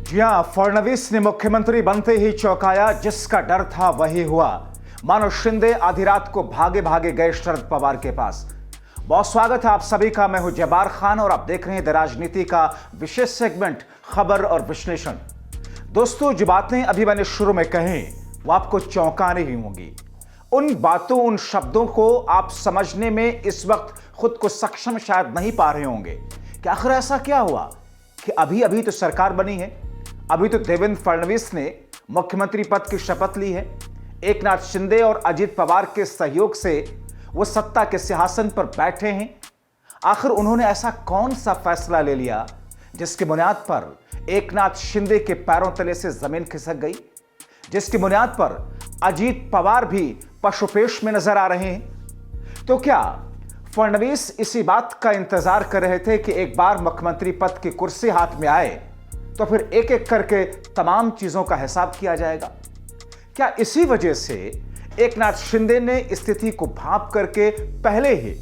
जी हां, फडणवीस ने मुख्यमंत्री बनते ही चौंकाया। जिसका डर था वही हुआ। मानो शिंदे आधी रात को भागे भागे गए शरद पवार के पास। बहुत स्वागत है आप सभी का। मैं हूं जब्बार खान और आप देख रहे हैं द राजनीति का विशेष सेगमेंट खबर और विश्लेषण। दोस्तों, जो बातें अभी मैंने शुरू में कही वो आपको चौंकाने ही होंगी। उन बातों, उन शब्दों को आप समझने में इस वक्त खुद को सक्षम शायद नहीं पा रहे होंगे कि आखिर ऐसा क्या हुआ कि अभी अभी तो सरकार बनी है, अभी तो देवेंद्र फडणवीस ने मुख्यमंत्री पद की शपथ ली है। एकनाथ शिंदे और अजित पवार के सहयोग से वो सत्ता के सिंहासन पर बैठे हैं। आखिर उन्होंने ऐसा कौन सा फैसला ले लिया जिसकी बुनियाद पर एकनाथ शिंदे के पैरों तले से जमीन खिसक गई, जिसकी बुनियाद पर अजित पवार भी पशुपेश में नजर आ रहे हैं। तो क्या फडणवीस इसी बात का इंतजार कर रहे थे कि एक बार मुख्यमंत्री पद की कुर्सी हाथ में आए तो फिर एक एक करके तमाम चीजों का हिसाब किया जाएगा? क्या इसी वजह से एकनाथ शिंदे ने स्थिति को भांप करके पहले ही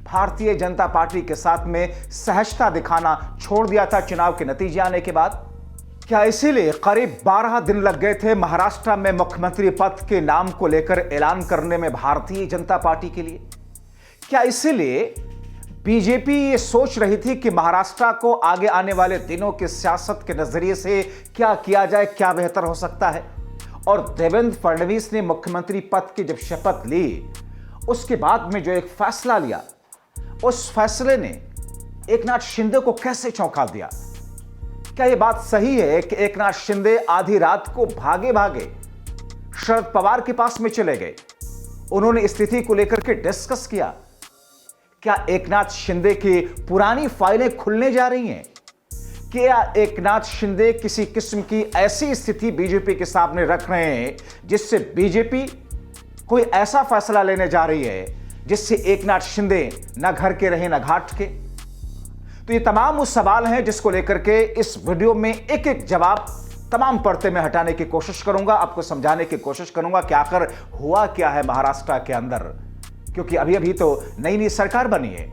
भारतीय जनता पार्टी के साथ में सहजता दिखाना छोड़ दिया था चुनाव के नतीजे आने के बाद? क्या इसीलिए करीब 12 दिन लग गए थे महाराष्ट्र में मुख्यमंत्री पद के नाम को लेकर ऐलान करने में भारतीय जनता पार्टी के लिए? क्या इसीलिए बीजेपी ये सोच रही थी कि महाराष्ट्र को आगे आने वाले दिनों की सियासत के नजरिए से क्या किया जाए, क्या बेहतर हो सकता है? और देवेंद्र फडणवीस ने मुख्यमंत्री पद की जब शपथ ली, उसके बाद में जो एक फैसला लिया, उस फैसले ने एकनाथ शिंदे को कैसे चौंका दिया? क्या यह बात सही है कि एकनाथ शिंदे आधी रात को भागे भागे शरद पवार के पास में चले गए? उन्होंने स्थिति को लेकर के डिस्कस किया। क्या एकनाथ शिंदे की पुरानी फाइलें खुलने जा रही हैं? क्या एकनाथ शिंदे किसी किस्म की ऐसी स्थिति बीजेपी के सामने रख रहे हैं जिससे बीजेपी कोई ऐसा फैसला लेने जा रही है जिससे एकनाथ शिंदे ना घर के रहे ना घाट के? तो ये तमाम उस सवाल हैं जिसको लेकर के इस वीडियो में एक एक जवाब तमाम पर्दे में हटाने की कोशिश करूंगा, आपको समझाने की कोशिश करूंगा कि आखिर हुआ क्या है महाराष्ट्र के अंदर, क्योंकि अभी अभी तो नई नई सरकार बनी है।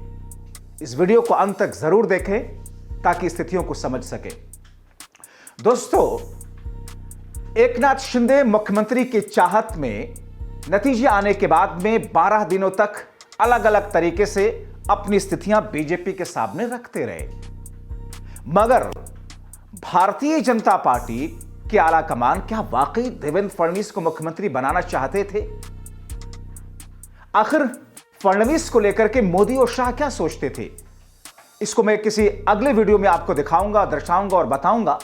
इस वीडियो को अंत तक जरूर देखें ताकि स्थितियों को समझ सके। दोस्तों, एकनाथ शिंदे मुख्यमंत्री की चाहत में नतीजे आने के बाद में 12 दिनों तक अलग अलग तरीके से अपनी स्थितियां बीजेपी के सामने रखते रहे, मगर भारतीय जनता पार्टी के आला कमान क्या वाकई देवेंद्र फडणवीस को मुख्यमंत्री बनाना चाहते थे? आखिर फडणवीस को लेकर के मोदी और शाह क्या सोचते थे? इसको मैं किसी अगले वीडियो में आपको दिखाऊंगा, दर्शाऊंगा और बताऊंगा।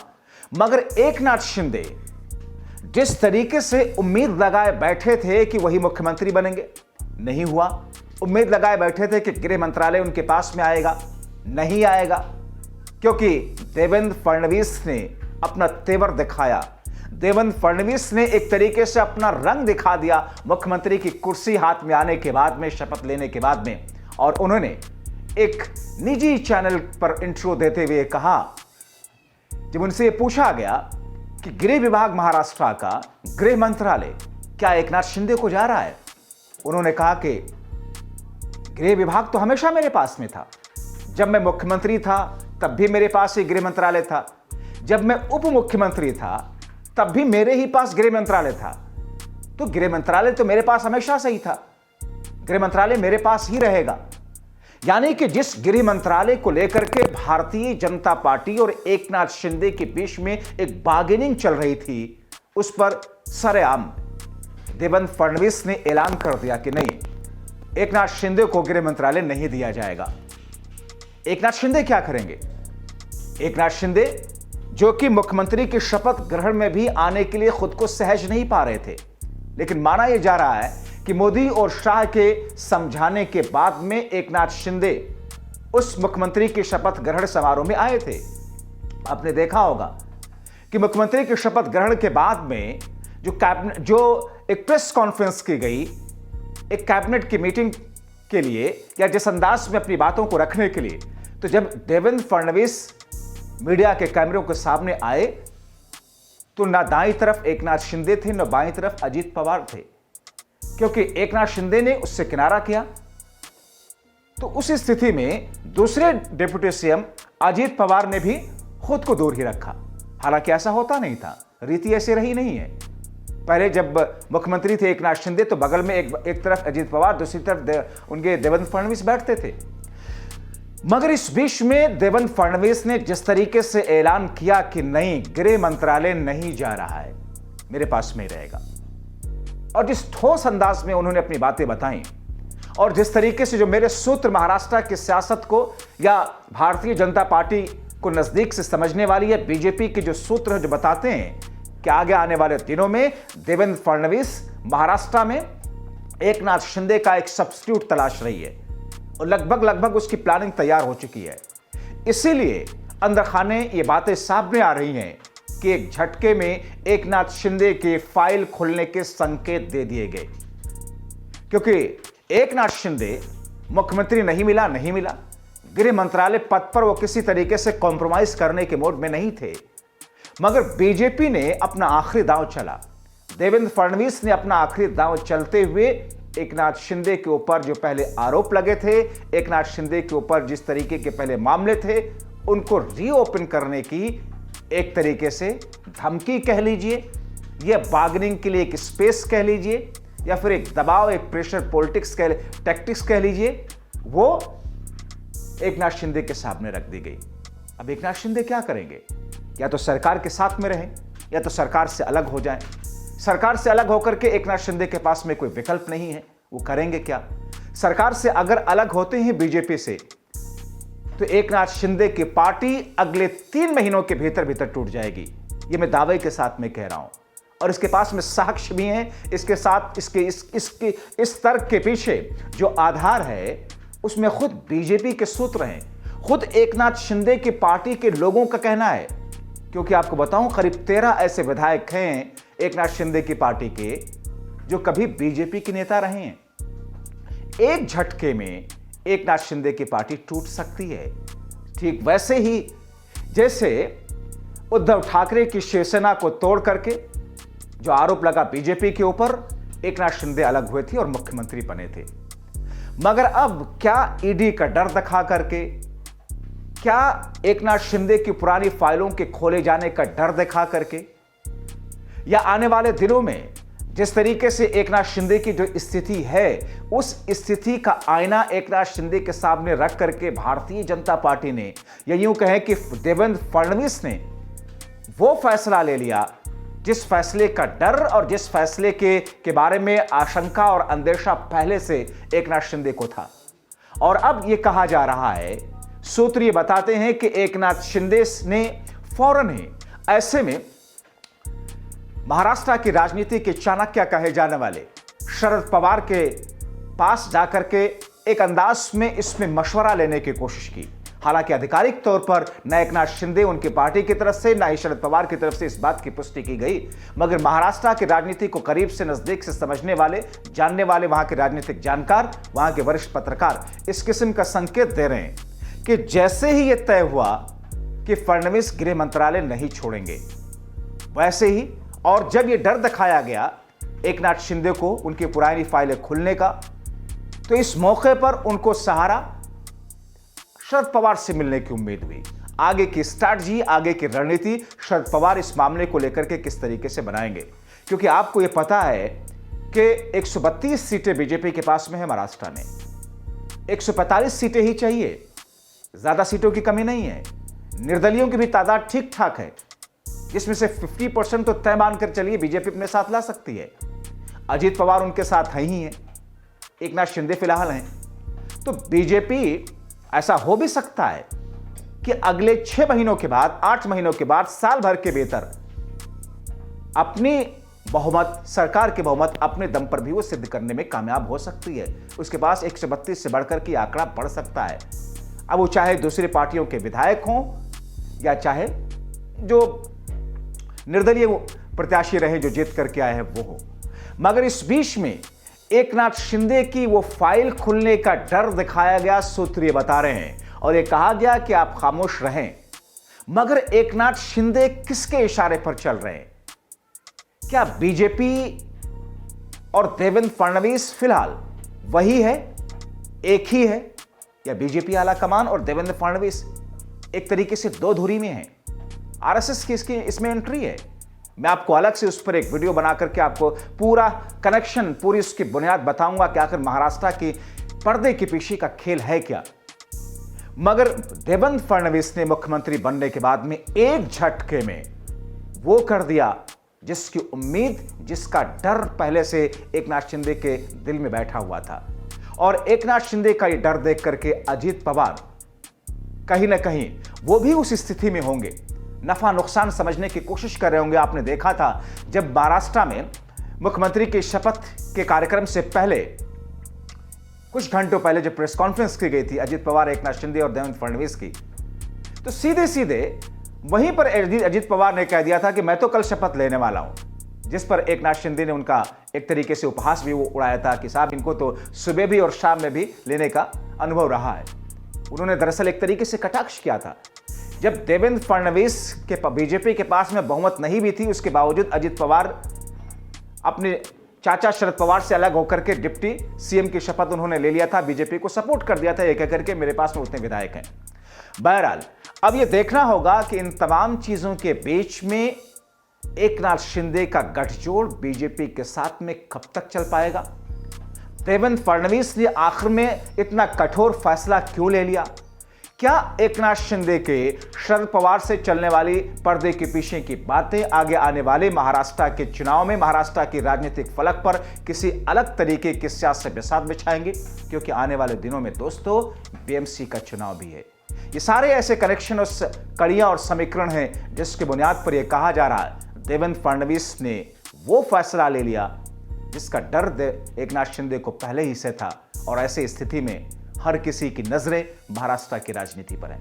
मगर एकनाथ शिंदे जिस तरीके से उम्मीद लगाए बैठे थे कि वही मुख्यमंत्री बनेंगे, नहीं हुआ। उम्मीद लगाए बैठे थे कि गृह मंत्रालय उनके पास में आएगा, नहीं आएगा, क्योंकि देवेंद्र फडणवीस ने अपना तेवर दिखाया। देवेंद्र फडणवीस ने एक तरीके से अपना रंग दिखा दिया मुख्यमंत्री की कुर्सी हाथ में आने के बाद में, शपथ लेने के बाद में। और उन्होंने एक निजी चैनल पर इंट्रो देते हुए कहा, जब उनसे यह पूछा गया कि गृह विभाग महाराष्ट्र का गृह मंत्रालय क्या एकनाथ शिंदे को जा रहा है, उन्होंने कहा कि गृह विभाग तो हमेशा मेरे पास में था। जब मैं मुख्यमंत्री था तब भी मेरे पास ही गृह मंत्रालय था, जब मैं उप मुख्यमंत्री था तब भी मेरे ही पास गृह मंत्रालय था। तो गृह मंत्रालय तो मेरे पास हमेशा से ही था, गृह मंत्रालय मेरे पास ही रहेगा। यानी कि जिस गृह मंत्रालय को लेकर के भारतीय जनता पार्टी और एकनाथ शिंदे के बीच में एक बार्गेनिंग चल रही थी, उस पर सरेआम देवेंद्र फडणवीस ने ऐलान कर दिया कि नहीं, एकनाथ शिंदे को गृह मंत्रालय नहीं दिया जाएगा। एकनाथ शिंदे क्या करेंगे? एकनाथ शिंदे जो कि मुख्यमंत्री की शपथ ग्रहण में भी आने के लिए खुद को सहज नहीं पा रहे थे, लेकिन माना यह जा रहा है कि मोदी और शाह के समझाने के बाद में एकनाथ शिंदे उस मुख्यमंत्री की शपथ ग्रहण समारोह में आए थे। आपने देखा होगा कि मुख्यमंत्री की शपथ ग्रहण के बाद में जो एक प्रेस कॉन्फ्रेंस की गई, एक कैबिनेट की मीटिंग के लिए या जिस अंदाज में अपनी बातों को रखने के लिए, तो जब देवेंद्र फडणवीस मीडिया के कैमरों के सामने आए तो ना दाईं तरफ एकनाथ शिंदे थे, न बाईं तरफ अजित पवार थे, क्योंकि एकनाथ शिंदे ने उससे किनारा किया। तो उस स्थिति में दूसरे डिप्टी सीएम अजित पवार ने भी खुद को दूर ही रखा। हालांकि ऐसा होता नहीं था, रीति ऐसी रही नहीं है। पहले जब मुख्यमंत्री थे एकनाथ शिंदे तो बगल में एक तरफ अजीत पवार, दूसरी तरफ उनके देवेंद्र फडणवीस बैठते थे। मगर इस बीच में देवेंद्र फडणवीस ने जिस तरीके से ऐलान किया कि नहीं, गृह मंत्रालय नहीं जा रहा है, मेरे पास में रहेगा, और जिस ठोस अंदाज में उन्होंने अपनी बातें बताई, और जिस तरीके से जो मेरे सूत्र महाराष्ट्र की सियासत को या भारतीय जनता पार्टी को नजदीक से समझने वाली है, बीजेपी के जो सूत्र जो बताते हैं कि आगे आने वाले दिनों में देवेंद्र फडणवीस महाराष्ट्र में एकनाथ शिंदे का एक सब्स्टिट्यूट तलाश रही है और लगभग उसकी प्लानिंग तैयार हो चुकी है। इसीलिए अंदर खाने ये बातें सामने आ रही हैं कि एक झटके में एकनाथ शिंदे के फाइल खुलने के संकेत दे दिए गए, क्योंकि एकनाथ शिंदे मुख्यमंत्री नहीं मिला, गृह मंत्रालय पद पर वो किसी तरीके से कॉम्प्रोमाइज करने के मोड में नहीं थे। मगर बीजेपी ने अपना आखिरी दांव चला, देवेंद्र फडणवीस ने अपना आखिरी दांव चलते हुए एकनाथ शिंदे के ऊपर जो पहले आरोप लगे थे, एकनाथ शिंदे के ऊपर जिस तरीके के पहले मामले थे, उनको रीओपन करने की एक तरीके से धमकी कह लीजिए, या बार्गेनिंग के लिए एक स्पेस कह लीजिए, या फिर एक दबाव, एक प्रेशर पॉलिटिक्स टैक्टिक्स कह लीजिए, वो एकनाथ शिंदे के सामने रख दी गई। अब एकनाथ शिंदे क्या करेंगे? या तो सरकार के साथ में रहें या तो सरकार से अलग हो जाएं। सरकार से अलग होकर के एकनाथ शिंदे के पास में कोई विकल्प नहीं है, वो करेंगे क्या? सरकार से अगर अलग होते हैं बीजेपी से तो एकनाथ शिंदे की पार्टी अगले 3 महीनों के भीतर टूट जाएगी, ये मैं दावे के साथ में कह रहा हूं, और इसके पास में साक्ष्य भी हैं। इसके साथ इस तर्क के पीछे जो आधार है उसमें खुद बीजेपी के सूत्र हैं, खुद एकनाथ शिंदे की पार्टी के लोगों का कहना है। क्योंकि आपको बताऊं, करीब 13 ऐसे विधायक हैं एकनाथ शिंदे की पार्टी के जो कभी बीजेपी के नेता रहे हैं। एक झटके में एकनाथ शिंदे की पार्टी टूट सकती है, ठीक वैसे ही जैसे उद्धव ठाकरे की शिवसेना को तोड़ करके जो आरोप लगा बीजेपी के ऊपर, एकनाथ शिंदे अलग हुए थे और मुख्यमंत्री बने थे। मगर अब क्या ईडी का डर दिखा करके, क्या एकनाथ शिंदे की पुरानी फाइलों के खोले जाने का डर दिखा करके, या आने वाले दिनों में जिस तरीके से एकनाथ शिंदे की जो स्थिति है, उस स्थिति का आईना एकनाथ शिंदे के सामने रख करके भारतीय जनता पार्टी ने, या यूं कहें कि देवेंद्र फडणवीस ने वो फैसला ले लिया जिस फैसले का डर और जिस फैसले के बारे में आशंका और अंदेशा पहले से एकनाथ शिंदे को था। और अब यह कहा जा रहा है, सूत्र ये बताते हैं कि एकनाथ शिंदे ने फौरन ही ऐसे में महाराष्ट्र की राजनीति के चाणक्य कहे जाने वाले शरद पवार के पास जाकर के एक अंदाज में इसमें मशवरा लेने की कोशिश की। हालांकि आधिकारिक तौर पर न एकनाथ शिंदे उनकी पार्टी की तरफ से, न ही शरद पवार की तरफ से इस बात की पुष्टि की गई, मगर महाराष्ट्र की राजनीति को करीब से, नजदीक से समझने वाले, जानने वाले, वहां के राजनीतिक जानकार, वहां के वरिष्ठ पत्रकार इस किस्म का संकेत दे रहे हैं कि जैसे ही यह तय हुआ कि फडणवीस गृह मंत्रालय नहीं छोड़ेंगे, वैसे ही, और जब यह डर दिखाया गया एकनाथ शिंदे को उनकी पुरानी फाइलें खुलने का, तो इस मौके पर उनको सहारा शरद पवार से मिलने की उम्मीद हुई। आगे की स्ट्रैटेजी, आगे की रणनीति शरद पवार इस मामले को लेकर के किस तरीके से बनाएंगे, क्योंकि आपको यह पता है कि 132 सीटें बीजेपी के पास में है महाराष्ट्र में, 145 सीटें ही चाहिए, ज्यादा सीटों की कमी नहीं है। निर्दलियों की भी तादाद ठीक ठाक है, जिसमें से 50% तो तय मानकर चलिए बीजेपी अपने साथ ला सकती है। अजीत पवार उनके साथ है ही है, एकनाथ शिंदे फिलहाल हैं। तो बीजेपी, ऐसा हो भी सकता है कि अगले 6 महीनों के बाद, 8 महीनों के बाद, साल भर के भीतर अपनी बहुमत, सरकार के बहुमत अपने दम पर भी वो सिद्ध करने में कामयाब हो सकती है। उसके पास 132 से बढ़कर के आंकड़ा बढ़ सकता है। अब वो चाहे दूसरी पार्टियों के विधायक हों या चाहे जो निर्दलीय प्रत्याशी रहे जो जीत करके आए हैं वो हो। मगर इस बीच में एकनाथ शिंदे की वो फाइल खुलने का डर दिखाया गया, सूत्र ये बता रहे हैं, और ये कहा गया कि आप खामोश रहें। मगर एकनाथ शिंदे किसके इशारे पर चल रहे हैं? क्या बीजेपी और देवेंद्र फडणवीस फिलहाल वही है, एक ही है, या बीजेपी आला कमान और देवेंद्र फडणवीस एक तरीके से दो धुरी में हैं? आरएसएस की इसकी इसमें एंट्री है। मैं आपको अलग से उस पर एक वीडियो बना करके आपको पूरा कनेक्शन, पूरी उसकी बुनियाद बताऊंगा कि आखिर महाराष्ट्र की पर्दे के पीछे का खेल है क्या। मगर देवेंद्र फडणवीस ने मुख्यमंत्री बनने के बाद में एक झटके में वो कर दिया जिसकी उम्मीद, जिसका डर पहले से एकनाथ शिंदे के दिल में बैठा हुआ था। और एकनाथ शिंदे का ये डर देख करके अजीत पवार कहीं ना कहीं वो भी उस स्थिति में होंगे, नफा नुकसान समझने की कोशिश कर रहे होंगे। आपने देखा था जब महाराष्ट्र में मुख्यमंत्री की शपथ के कार्यक्रम से पहले, कुछ घंटों पहले जब प्रेस कॉन्फ्रेंस की गई थी अजीत पवार, एकनाथ शिंदे और देवेंद्र फडणवीस की, तो सीधे सीधे वहीं पर अजीत पवार ने कह दिया था कि मैं तो कल शपथ लेने वाला हूं, जिस पर एकनाथ शिंदे ने उनका एक तरीके से उपहास भी वो उड़ाया था कि साहब इनको तो सुबह भी और शाम में भी लेने का अनुभव रहा है। उन्होंने दरअसल एक तरीके से कटाक्ष किया था। जब देवेंद्र फडणवीस के बीजेपी के पास में बहुमत नहीं भी थी, उसके बावजूद अजीत पवार अपने चाचा शरद पवार से अलग होकर के डिप्टी सीएम की शपथ उन्होंने ले लिया था, बीजेपी को सपोर्ट कर दिया था ये कहकर के मेरे पास में उतने विधायक हैं। बहरहाल अब ये देखना होगा कि इन तमाम चीजों के बीच में एकनाथ शिंदे का गठजोड़ बीजेपी के साथ में कब तक चल पाएगा। देवेंद्र फडणवीस ने आखिर में इतना कठोर फैसला क्यों ले लिया। क्या एकनाथ शिंदे के शरद पवार से चलने वाली पर्दे के पीछे की बातें आगे आने वाले महाराष्ट्र के चुनाव में, महाराष्ट्र की राजनीतिक फलक पर किसी अलग तरीके की सियासत बिसात बिछाएंगे। क्योंकि आने वाले दिनों में दोस्तों बीएमसी का चुनाव भी है। ये सारे ऐसे कनेक्शन और कड़ियां और समीकरण हैं जिसके बुनियाद पर यह कहा जा रहा है देवेंद्र फडणवीस ने वो फैसला ले लिया जिसका डर एकनाथ शिंदे को पहले ही से था। और ऐसे स्थिति में हर किसी की नजरें महाराष्ट्र की राजनीति पर है।